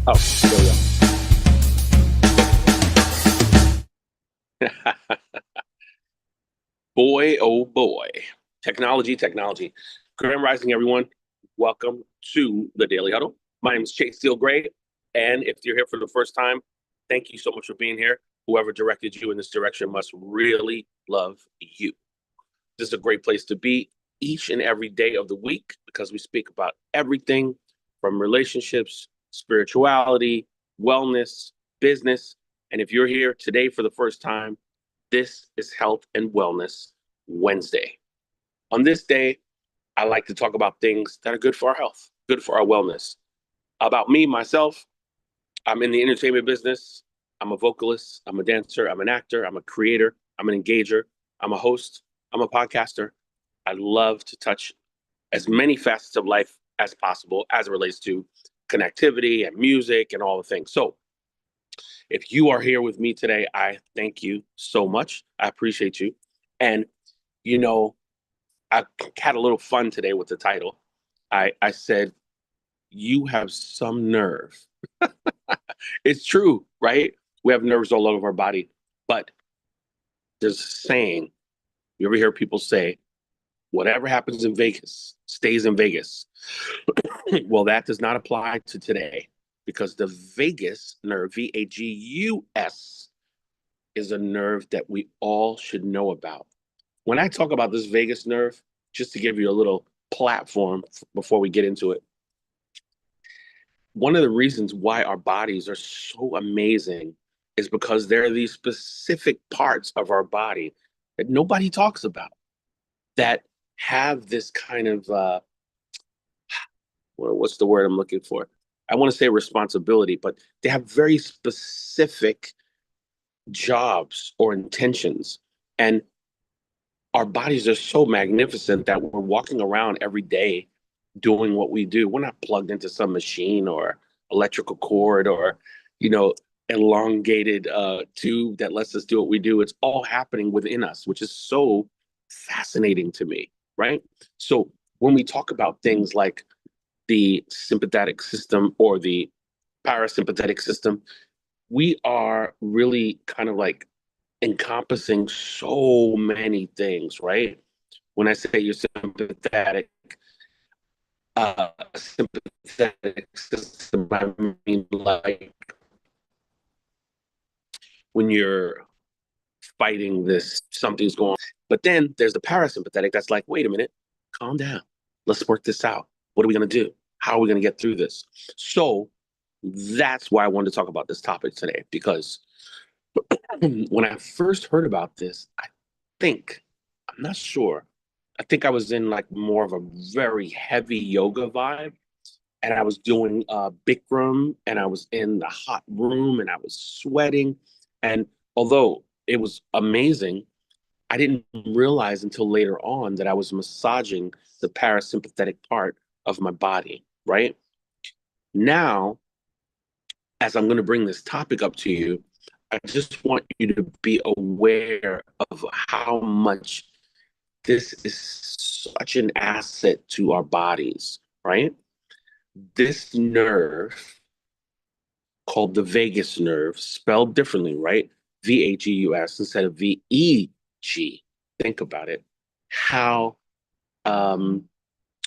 Oh, there we go. Boy, oh boy. Technology, technology. Grand Rising, everyone. Welcome to the Daily Huddle. My name is Chase Steele Gray. And if you're here for the first time, thank you so much for being here. Whoever directed you in this direction must really love you. This is a great place to be each and every day of the week because we speak about everything from relationships, spirituality, wellness, business. And if you're here today for the first time, this is Health and Wellness Wednesday. On this day, I like to talk about things that are good for our health, good for our wellness. About me, myself, I'm in the entertainment business. I'm a vocalist, I'm a dancer, I'm an actor, I'm a creator, I'm an engager, I'm a host, I'm a podcaster. I love to touch as many facets of life as possible as it relates to connectivity and music and all the things. So, if you are here with me today, I thank you so much. I appreciate you. And, you know, I had a little fun today with the title. I said, you have some nerve. It's true, right? We have nerves all over our body. But there's a saying, you ever hear people say, whatever happens in Vegas stays in Vegas. Well, that does not apply to today because the vagus nerve, VAGUS, is a nerve that we all should know about. When I talk about this vagus nerve, just to give you a little platform before we get into it, one of the reasons why our bodies are so amazing is because there are these specific parts of our body that nobody talks about that have this kind of what's the word I'm looking for? I want to say responsibility, but they have very specific jobs or intentions. And our bodies are so magnificent that we're walking around every day doing what we do. We're not plugged into some machine or electrical cord or, you know, elongated tube that lets us do what we do. It's all happening within us, which is so fascinating to me, right? So when we talk about things like the sympathetic system or the parasympathetic system, we are really kind of like encompassing so many things, right? When I say you're sympathetic system, I mean like when you're fighting this, something's going on. But then there's the parasympathetic that's like, wait a minute, calm down. Let's work this out. What are we going to do? How are we going to get through this? So that's why I wanted to talk about this topic today, because when I first heard about this, think, I'm not sure. I think I was in like more of a very heavy yoga vibe. And I was doing Bikram and I was in the hot room and I was sweating. And although it was amazing, I didn't realize until later on that I was massaging the parasympathetic part of my body, right? Now, as I'm going to bring this topic up to you, I just want you to be aware of how much this is such an asset to our bodies, right? This nerve called the vagus nerve, spelled differently, right? VAGUS instead of VEG. Think about it. How um,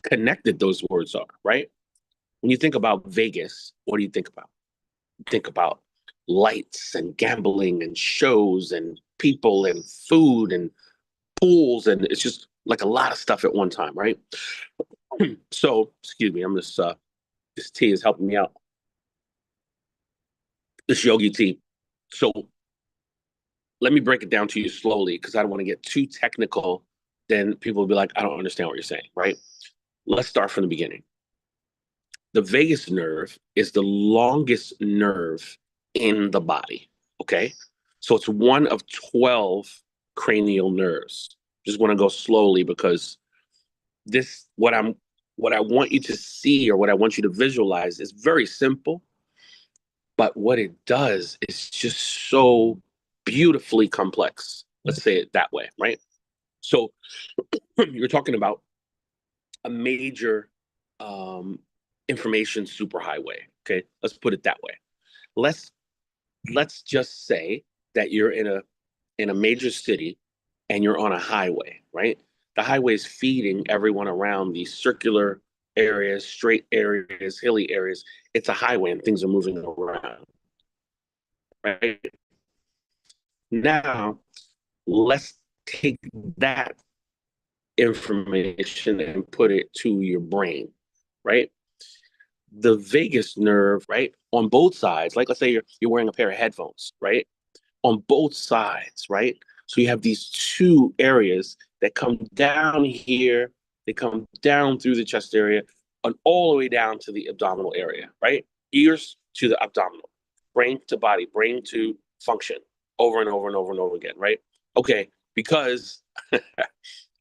connected those words are, right? When you think about Vegas, what do you think about? You think about lights and gambling and shows and people and food and pools, and it's just like a lot of stuff at one time, right? So, excuse me, I'm just this tea is helping me out. This yogi tea. So let me break it down to you slowly because I don't want to get too technical. Then people will be like, I don't understand what you're saying, right? Let's start from the beginning. The vagus nerve is the longest nerve in the body. Okay. So it's one of 12 cranial nerves. Just want to go slowly because this, what I want you to see or what I want you to visualize is very simple, but what it does is just so beautifully complex. Let's say it that way, right? So you're talking about a major um, information superhighway. Okay, let's put it that way. Let's let's just say that you're in a major city and you're on a highway, right? The highway is feeding everyone around these circular areas, straight areas, hilly areas. It's a highway and things are moving around, right? Now, let's take that information and put it to your brain, right? The vagus nerve, right, on both sides, like let's say you're wearing a pair of headphones, right? On both sides, right? So you have these two areas that come down here, they come down through the chest area and all the way down to the abdominal area, right? Ears to the abdominal, brain to body, brain to function over and over and over and over again, right? Okay, because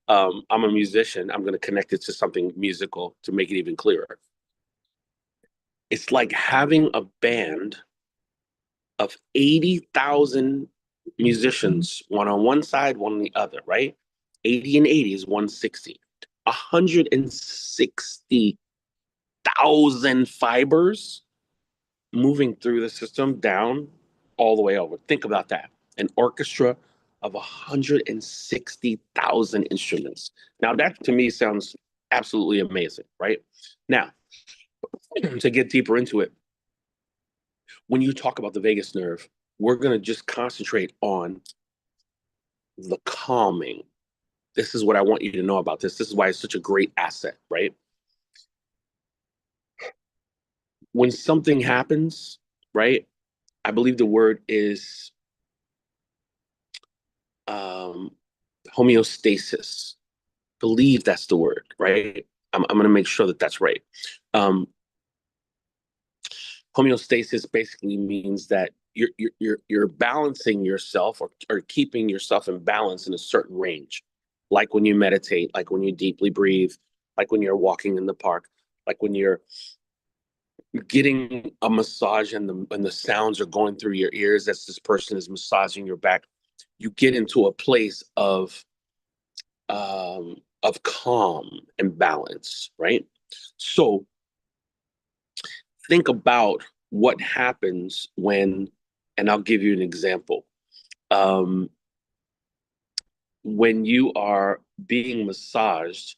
I'm a musician, I'm going to connect it to something musical to make it even clearer. It's like having a band of 80,000 musicians, one on one side, one on the other, right? 80 and 80 is 160. 160,000 fibers moving through the system down all the way over. Think about that. An orchestra of 160,000 instruments. Now, that to me sounds absolutely amazing, right? Now, to get deeper into it, when you talk about the vagus nerve, we're going to just concentrate on the calming. This is what I want you to know about this. This is why it's such a great asset, right? When something happens, right? I believe the word is um, homeostasis. Believe that's the word, right? I'm going to make sure that that's right. Um, Homeostasis basically means that you're balancing yourself or keeping yourself in balance in a certain range, like when you meditate, like when you deeply breathe, like when you're walking in the park, like when you're getting a massage and the sounds are going through your ears as this person is massaging your back. You get into a place of calm and balance, right? So think about what happens when, and I'll give you an example. Um, when you are being massaged,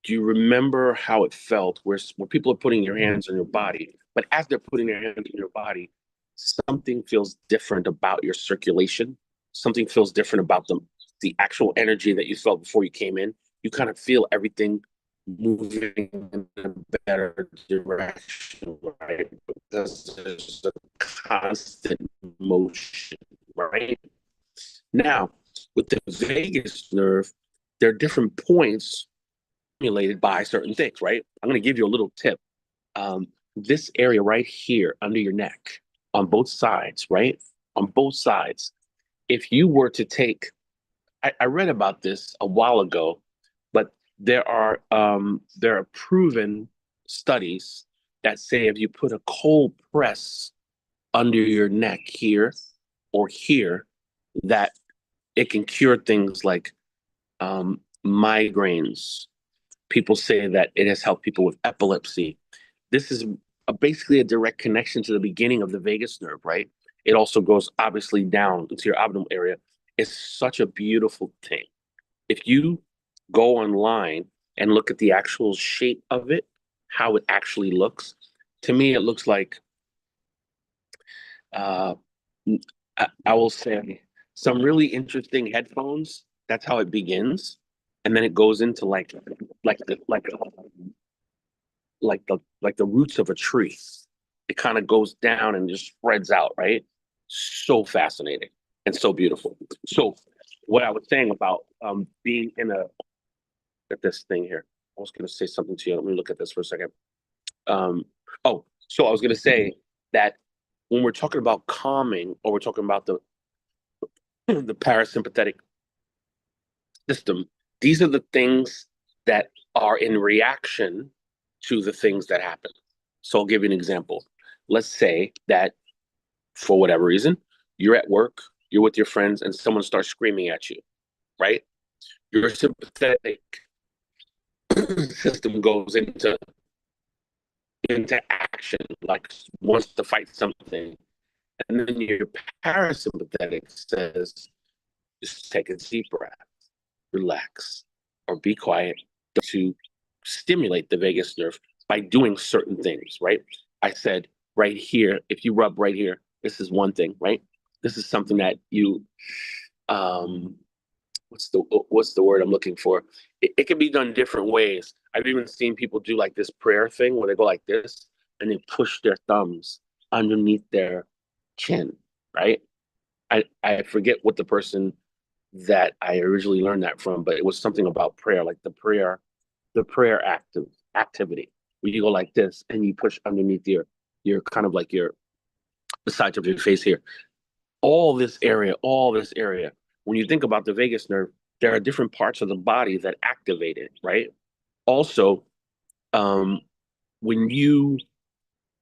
do you remember how it felt where people are putting your hands on your body, but as they're putting their hands on your body, something feels different about your circulation. Something feels different about the actual energy that you felt before you came in. You kind of feel everything moving in a better direction, right? Because there's a constant motion, right? Now, with the vagus nerve, there are different points stimulated by certain things, right? I'm going to give you a little tip. This area right here under your neck, on both sides, right? On both sides. If you were to take, I read about this a while ago, but there are proven studies that say if you put a cold press under your neck here or here, that it can cure things like migraines. People say that it has helped people with epilepsy. This is basically a direct connection to the beginning of the vagus nerve, right? It also goes obviously down into your abdominal area. It's such a beautiful thing. If you go online and look at the actual shape of it, how it actually looks, to me, it looks like, uh, I will say, some really interesting headphones. That's how it begins, and then it goes into like the like like the roots of a tree. It kind of goes down and just spreads out, right? So fascinating and so beautiful. So what I was saying about being in a at this thing here. I was going to say something to you. Let me look at this for a second. Um, so I was going to say that when we're talking about calming, or we're talking about the parasympathetic system, these are the things that are in reaction to the things that happen. So I'll give you an example. Let's say that for whatever reason, you're at work, you're with your friends, and someone starts screaming at you, right? Your sympathetic system goes into into action, like wants to fight something. And then your parasympathetic says, just take a deep breath, relax, or be quiet to stimulate the vagus nerve by doing certain things, right? I said right here, if you rub right here, this is one thing, right? This is something that you, what's the word I'm looking for? It can be done different ways. I've even seen people do like this prayer thing where they go like this and they push their thumbs underneath their chin, right? I forget what the person that I originally learned that from, but it was something about prayer, like the prayer activity where you go like this and you push underneath your kind of like your the sides of your face here. All this area. When you think about the vagus nerve, there are different parts of the body that activate it, right? Also, when you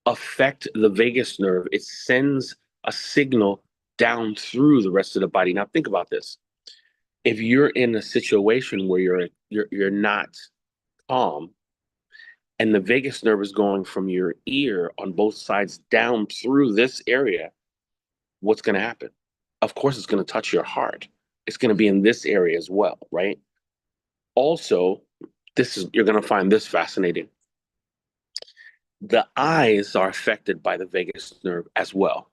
affect the vagus nerve, it sends a signal down through the rest of the body. Now think about this. If you're in a situation where you're not calm and the vagus nerve is going from your ear on both sides down through this area, what's going to happen? Of course, it's going to touch your heart. It's going to be in this area as well, right? Also, you're going to find this fascinating. The eyes are affected by the vagus nerve as well.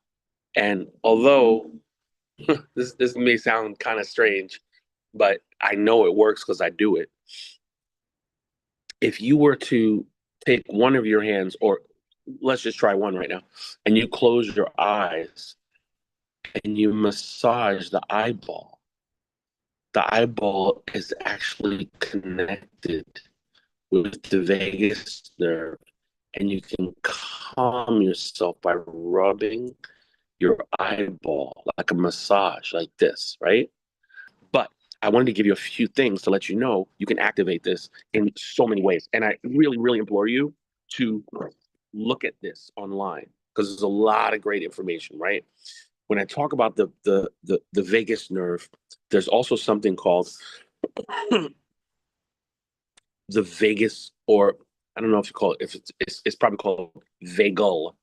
And although this may sound kind of strange, but I know it works because I do it. If you were to take one of your hands, or let's just try one right now, and you close your eyes and you massage the eyeball is actually connected with the vagus nerve, and you can calm yourself by rubbing your eyeball like a massage, like this, right? But I wanted to give you a few things to let you know you can activate this in so many ways. And I really, really implore you to look at this online because there's a lot of great information, right? When I talk about the vagus nerve, there's also something called the vagus, or I don't know if you call it, if it's probably called vagal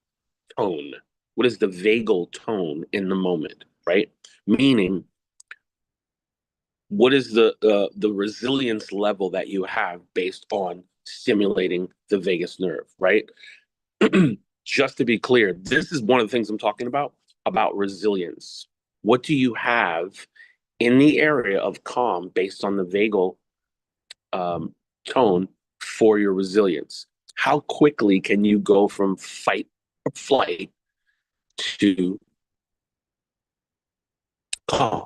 tone. What is the vagal tone in the moment, right? Meaning, what is the resilience level that you have based on stimulating the vagus nerve, right? Just to be clear, this is one of the things I'm talking about resilience. What do you have in the area of calm based on the vagal tone for your resilience? How quickly can you go from fight or flight to calm,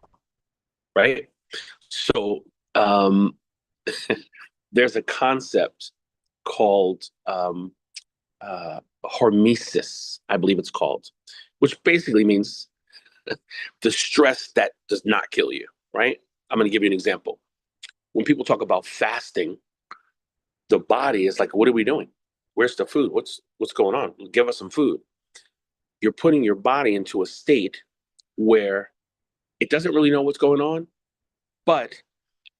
right? So there's a concept called hormesis, I believe it's called, which basically means the stress that does not kill you, right? I'm going to give you an example. When people talk about fasting, the body is like, what are we doing? Where's the food? What's going on? Give us some food. You're putting your body into a state where it doesn't really know what's going on, but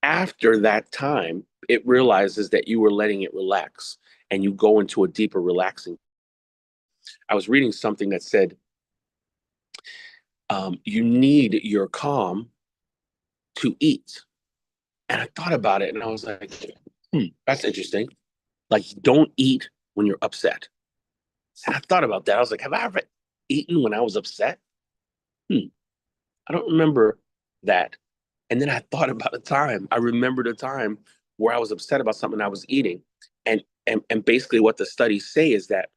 after that time, it realizes that you were letting it relax and you go into a deeper relaxing. I was reading something that said you need your calm to eat. And I thought about it and I was like, that's interesting. Like, don't eat when you're upset. And I thought about that. I was like, have I ever eaten when I was upset? I don't remember that. And then I thought about a time. I remembered a time where I was upset about something I was eating. And basically what the studies say is that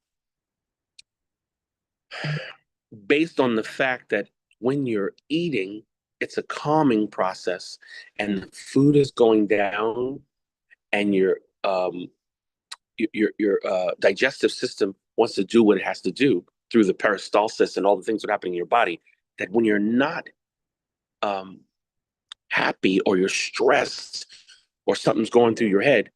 based on the fact that when you're eating, it's a calming process and the food is going down and your digestive system wants to do what it has to do through the peristalsis and all the things that are happening in your body, that when you're not happy or you're stressed or something's going through your head,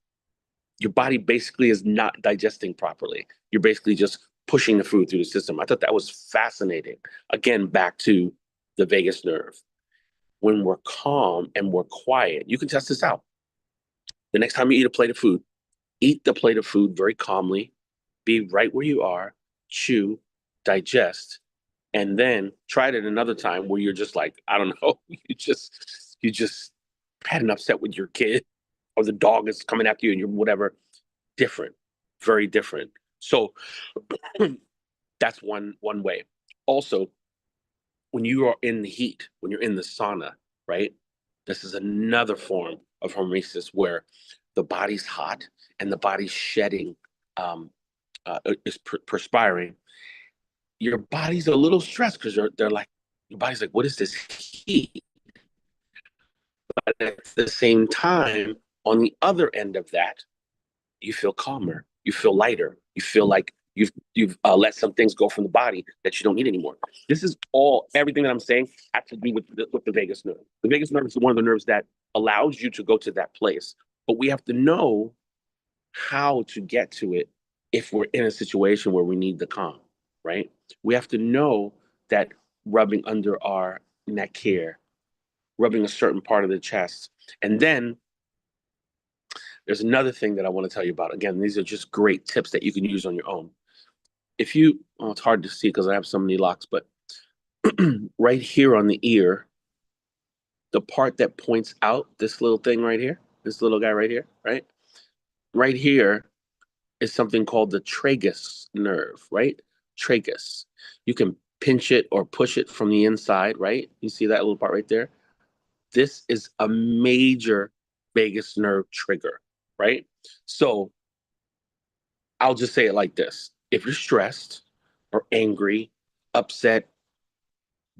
your body basically is not digesting properly. You're basically just pushing the food through the system. I thought that was fascinating. Again, back to the vagus nerve. When we're calm and we're quiet, you can test this out. The next time you eat a plate of food, eat the plate of food very calmly, be right where you are, chew, digest, and then try it at another time where you're just like, I don't know, you just had an upset with your kid or the dog is coming after you and you're whatever. Different, very different. So that's one way. Also, when you are in the heat, when you're in the sauna, right? This is another form of hormesis where the body's hot and the body's shedding, is perspiring. Your body's a little stressed because they're like, your body's like, what is this heat? But at the same time, on the other end of that, you feel calmer, you feel lighter, you feel like you've let some things go from the body that you don't need anymore. This is all everything that I'm saying has to do with the vagus nerve. The vagus nerve is one of the nerves that allows you to go to that place, but we have to know how to get to it if we're in a situation where we need the calm, right? We have to know that rubbing under our neck here, rubbing a certain part of the chest, and then there's another thing that I want to tell you about. Again, these are just great tips that you can use on your own. If you, well, it's hard to see because I have so many locks, but right here on the ear, the part that points out, this little thing right here, this little guy right here, right? Right here is something called the tragus nerve, right? Tragus. You can pinch it or push it from the inside, right? You see that little part right there? This is a major vagus nerve trigger, right? So I'll just say it like this. If you're stressed or angry, upset,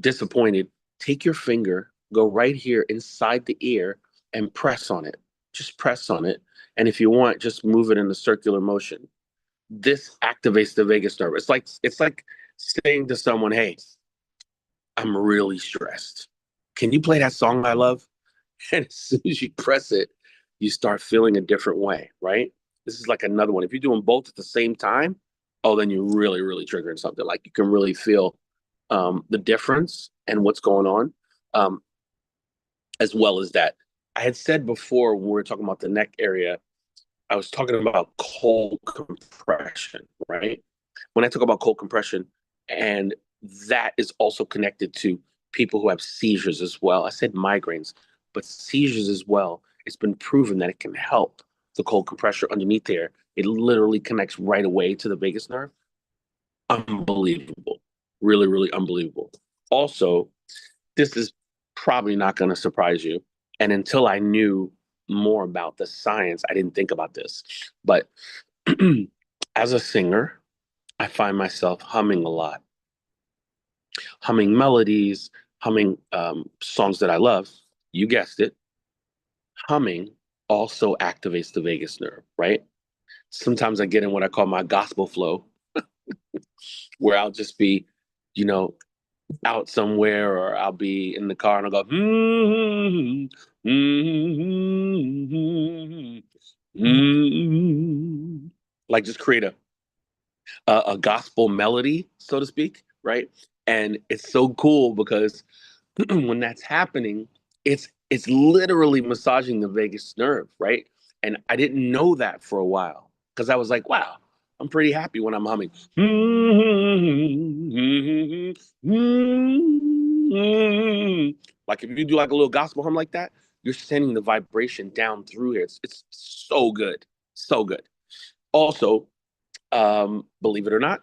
disappointed, take your finger, go right here inside the ear and press on it. Just press on it. And if you want, just move it in a circular motion. This activates the vagus nerve. It's like saying to someone, "Hey, I'm really stressed. Can you play that song I love?" And as soon as you press it, you start feeling a different way, right? This is like another one. If you're doing both at the same time, oh, then you're really, really triggering something. Like you can really feel the difference and what's going on, um, as well as that. I had said before when we were talking about the neck area, I was talking about cold compression, right? When I talk about cold compression, and that is also connected to people who have seizures as well. I said migraines, but seizures as well. It's been proven that it can help the cold compression underneath there. It literally connects right away to the vagus nerve. Unbelievable. Really, really unbelievable. Also, this is probably not going to surprise you. And until I knew more about the science, I didn't think about this. But as a singer, I find myself humming a lot, humming melodies, humming songs that I love. You guessed it. Humming also activates the vagus nerve, right? Sometimes I get in what I call my gospel flow, where I'll just be, you know, out somewhere or I'll be in the car and I'll go, like just create a gospel melody, so to speak, right? And it's so cool because when that's happening, it's literally massaging the vagus nerve, right? And I didn't know that for a while because I was like, wow, I'm pretty happy when I'm humming. Like if you do like a little gospel hum like that, you're sending the vibration down through here. It's so good, so good. Also, believe it or not,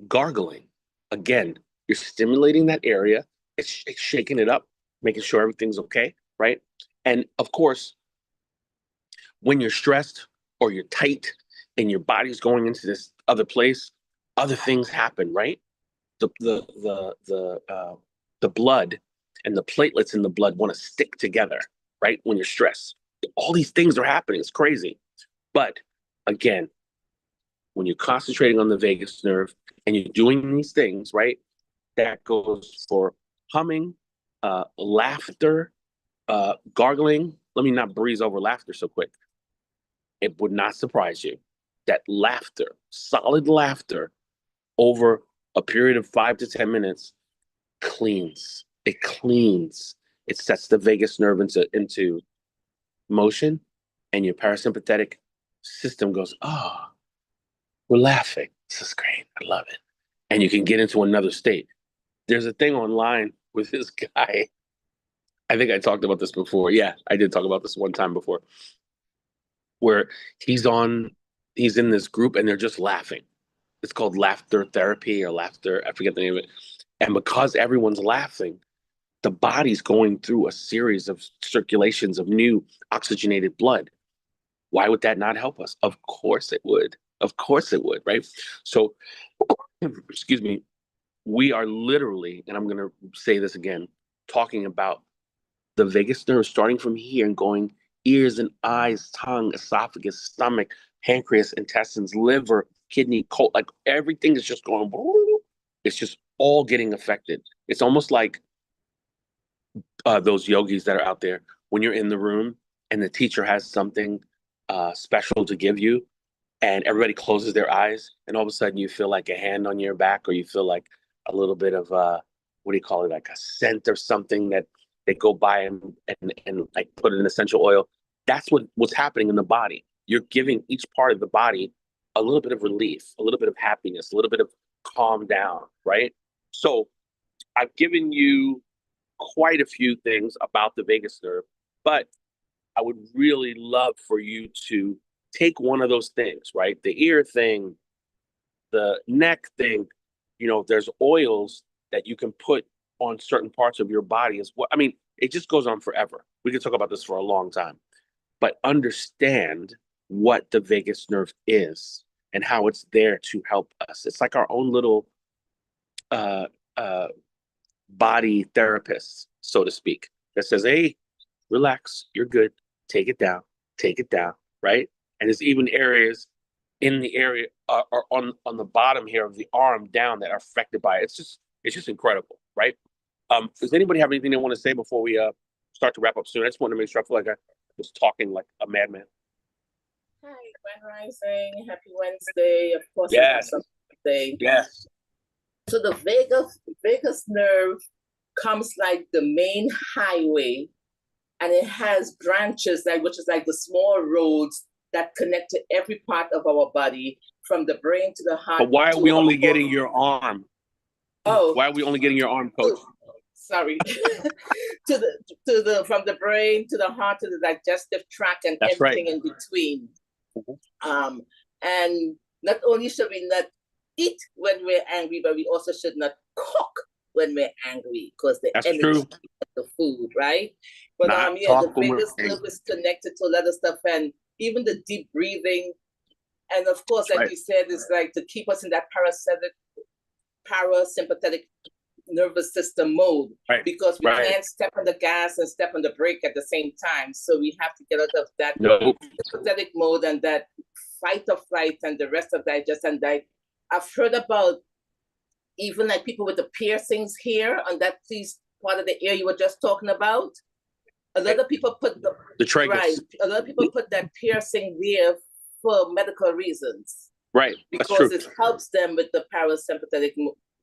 gargling. Again, you're stimulating that area, it's shaking it up, making sure everything's okay, right? And of course, when you're stressed or you're tight and your body's going into this other place, other things happen, right? The blood and the platelets in the blood want to stick together, right? When you're stressed, all these things are happening. It's crazy. But again, when you're concentrating on the vagus nerve and you're doing these things, right? That goes for humming, laughter, gargling. Let me not breeze over laughter so quick. It would not surprise you that laughter, solid laughter, over a period of 5 to 10 minutes, cleans. It cleans. It sets the vagus nerve into motion, and your parasympathetic system goes, oh, We're laughing. This is great. I love it. And you can get into another state. There's a thing online with this guy. I think I talked about this before. Yeah, I did talk about this one time before, where he's in this group and they're just laughing. It's called laughter therapy or laughter. I forget the name of it. And because everyone's laughing, the body's going through a series of circulations of new oxygenated blood. Why would that not help us? Of course it would. Of course it would, right? So, excuse me, we are literally, and I'm going to say this again, talking about the vagus nerve starting from here and going ears and eyes, tongue, esophagus, stomach, pancreas, intestines, liver, kidney, colon, like everything is just going, it's just all getting affected. It's almost like those yogis that are out there when you're in the room and the teacher has something special to give you and everybody closes their eyes and all of a sudden you feel like a hand on your back or you feel like a little bit of what do you call it, like a scent or something that they go by and like put an essential oil. That's what's happening in the body. You're giving each part of the body a little bit of relief, a little bit of happiness, a little bit of calm down, right? So I've given you quite a few things about the vagus nerve, but I would really love for you to take one of those things, right? The ear thing, the neck thing, there's oils that you can put on certain parts of your body as well. I mean, it just goes on forever. We could talk about this for a long time, but understand what the vagus nerve is and how it's there to help us. It's like our own little uh, uh, body therapist, so to speak, that says, hey, relax, you're good. Take it down, right? And there's even areas in the area or on the bottom here of the arm down that are affected by it. It's just incredible, right? Does anybody have anything they want to say before we start to wrap up soon? I just want to make sure I feel like I was talking like a madman. Hi, Grand Rising. Happy Wednesday. Of course, yes. Day. Yes. So the vagus nerve comes like the main highway, and it has branches which is like the small roads that connect to every part of our body, from the brain to the heart. But why are we only getting your arm? Oh, why are we only getting your arm, Coach? Sorry. to the from the brain to the heart to the digestive tract and That's everything right. in between. And not only should we not eat when we're angry, but we also should not cook when we're angry, because the That's energy true. of the food, right? But the vagus nerve is connected to a lot of stuff, and even the deep breathing, and of course, like you said, it's like to keep us in that parasympathetic nervous system mode, because we can't step on the gas and step on the brake at the same time. So we have to get out of that sympathetic mode and that fight or flight and the rest of digest. And I've heard about even like people with the piercings here on that part of the ear you were just talking about. A lot of people put the tragus. Right. A lot of people put that piercing there for medical reasons. Right. Because it helps them with the parasympathetic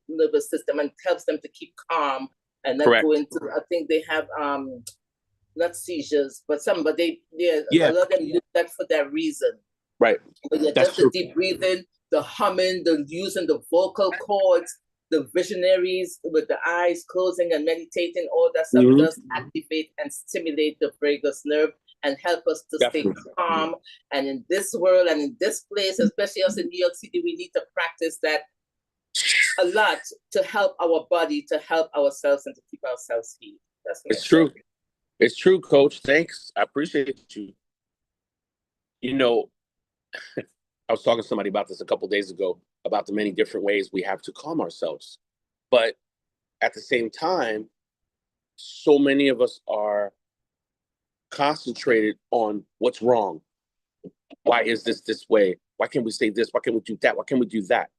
nervous system and helps them to keep calm and not go into. I think they have not seizures, but a lot of them use that for that reason. Right. But just the deep breathing, the humming, the using the vocal cords, the visionaries with the eyes closing and meditating, all that stuff does activate and stimulate the vagus nerve and help us to stay calm. And in this world and in this place, especially us in New York City, we need to practice that a lot to help our body, to help ourselves, and to keep ourselves healed. It's true. It's true, Coach. Thanks. I appreciate you. I was talking to somebody about this a couple of days ago, about the many different ways we have to calm ourselves. But at the same time, so many of us are concentrated on what's wrong. Why is this way? Why can't we say this? Why can't we do that? Why can't we do that?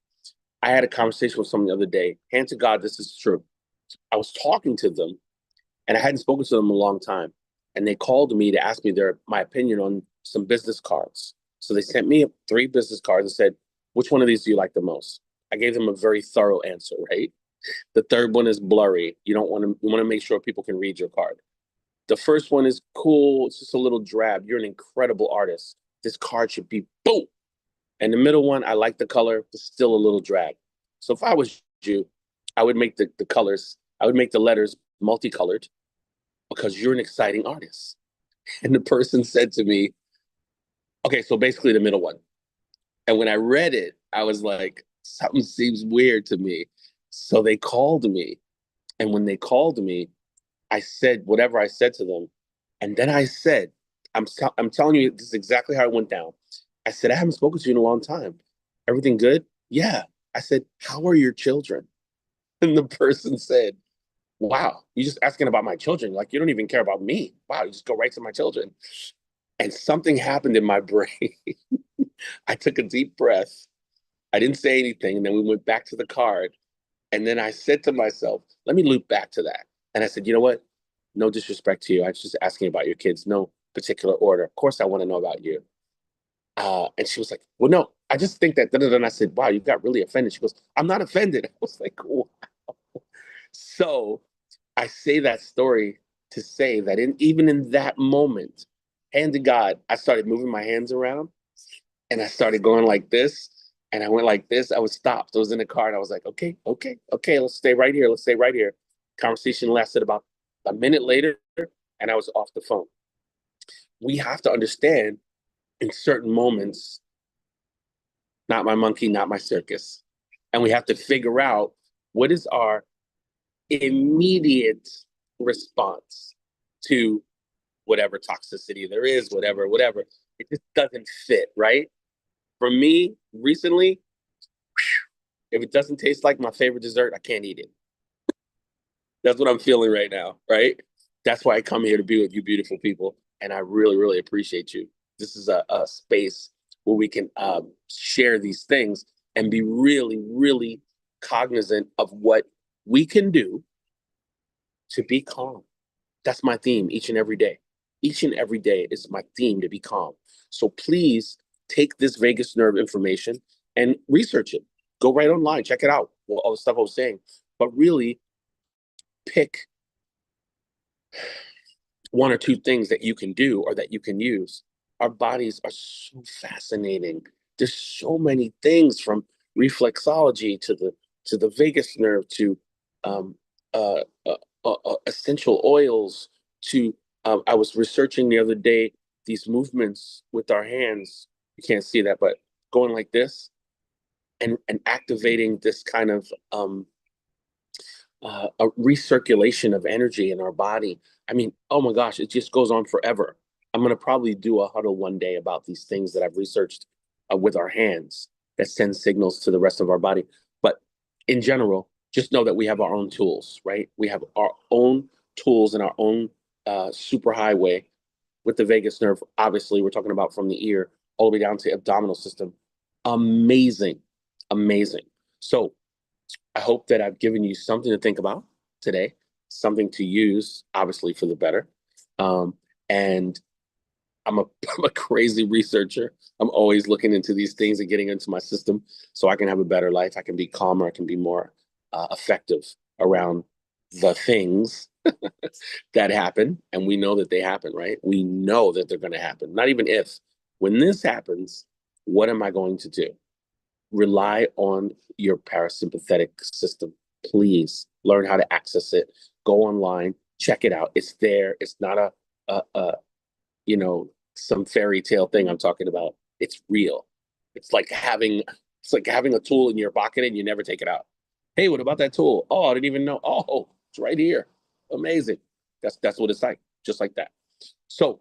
I had a conversation with someone the other day. Hand to God, this is true. I was talking to them, and I hadn't spoken to them in a long time. And they called me to ask me my opinion on some business cards. So they sent me 3 business cards and said, which one of these do you like the most? I gave them a very thorough answer, right? The third one is blurry. You want to make sure people can read your card. The first one is cool. It's just a little drab. You're an incredible artist. This card should be boom. And the middle one, I like the color, but still a little drag. So if I was you, I would make the colors, I would make the letters multicolored because you're an exciting artist. And the person said to me, okay, so basically the middle one. And when I read it, I was like, something seems weird to me. So they called me. And when they called me, I said whatever I said to them. And then I said, I'm telling you, this is exactly how it went down. I said, I haven't spoken to you in a long time. Everything good? Yeah. I said, how are your children? And the person said, wow, you're just asking about my children. Like, you don't even care about me. Wow, you just go right to my children. And something happened in my brain. I took a deep breath. I didn't say anything. And then we went back to the card. And then I said to myself, let me loop back to that. And I said, you know what? No disrespect to you. I was just asking about your kids, no particular order. Of course, I want to know about you. And she was like, well, no, I just think that. And I said, wow, you got really offended. She goes, I'm not offended. I was like, wow. So I say that story to say that even in that moment, hand to God, I started moving my hands around and I started going like this. And I went like this. I was stopped. I was in the car and I was like, okay, let's stay right here. Let's stay right here. Conversation lasted about a minute later and I was off the phone. We have to understand in certain moments, not my monkey, not my circus. And we have to figure out what is our immediate response to whatever toxicity there is, whatever. It just doesn't fit, right? For me, recently, if it doesn't taste like my favorite dessert, I can't eat it. That's what I'm feeling right now, right? That's why I come here to be with you beautiful people. And I really, really appreciate you. This is a space where we can share these things and be really, really cognizant of what we can do to be calm. That's my theme each and every day. Each and every day is my theme, to be calm. So please take this vagus nerve information and research it. Go right online, check it out, all the stuff I was saying. But really pick one or two things that you can do or that you can use. Our bodies are so fascinating. There's so many things, from reflexology to the vagus nerve to um, uh, essential oils to I was researching the other day these movements with our hands. You can't see that, but going like this and activating this kind of a recirculation of energy in our body. I mean, oh my gosh, it just goes on forever. I'm going to probably do a huddle one day about these things that I've researched with our hands that send signals to the rest of our body. But in general, just know that we have our own tools, right? We have our own tools and our own superhighway with the vagus nerve. Obviously, we're talking about from the ear all the way down to the abdominal system. Amazing, amazing. So I hope that I've given you something to think about today, something to use, obviously, for the better. And I'm I'm a crazy researcher. I'm always looking into these things and getting into my system so I can have a better life. I can be calmer. I can be more effective around the things that happen. And we know that they happen, right? We know that they're going to happen. Not even if. When this happens, what am I going to do? Rely on your parasympathetic system. Please learn how to access it. Go online, check it out. It's there. It's not a some fairy tale thing I'm talking about. It's real. It's like having a tool in your pocket and you never take it out. Hey, what about that tool? Oh, I didn't even know. Oh, it's right here. Amazing. That's what it's like. Just like that. So,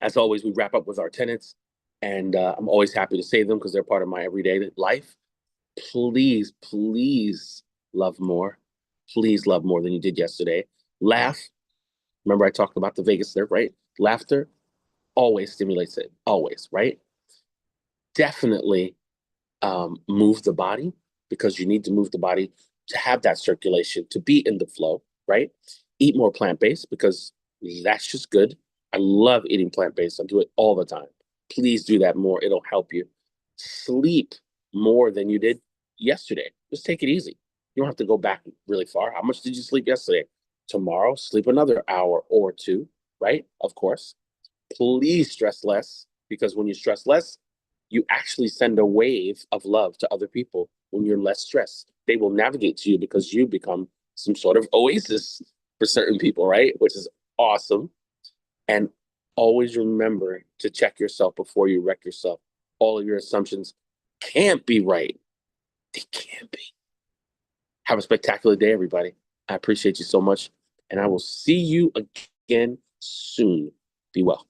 as always, we wrap up with our tenets. And I'm always happy to say them because they're part of my everyday life. Please, please love more. Please love more than you did yesterday. Laugh. Remember, I talked about the vagus nerve, right? Laughter always stimulates it, always, right? Definitely move the body, because you need to move the body to have that circulation, to be in the flow, right? Eat more plant-based, because that's just good. I love eating plant-based. I do it all the time. Please do that more. It'll help you. Sleep more than you did yesterday. Just take it easy. You don't have to go back really far. How much did you sleep yesterday? Tomorrow, sleep another hour or two, right? Of course. Please stress less, because when you stress less, you actually send a wave of love to other people when you're less stressed. They will navigate to you because you become some sort of oasis for certain people, right? Which is awesome. And always remember to check yourself before you wreck yourself. All of your assumptions can't be right. They can't be. Have a spectacular day, everybody. I appreciate you so much. And I will see you again soon. Be well.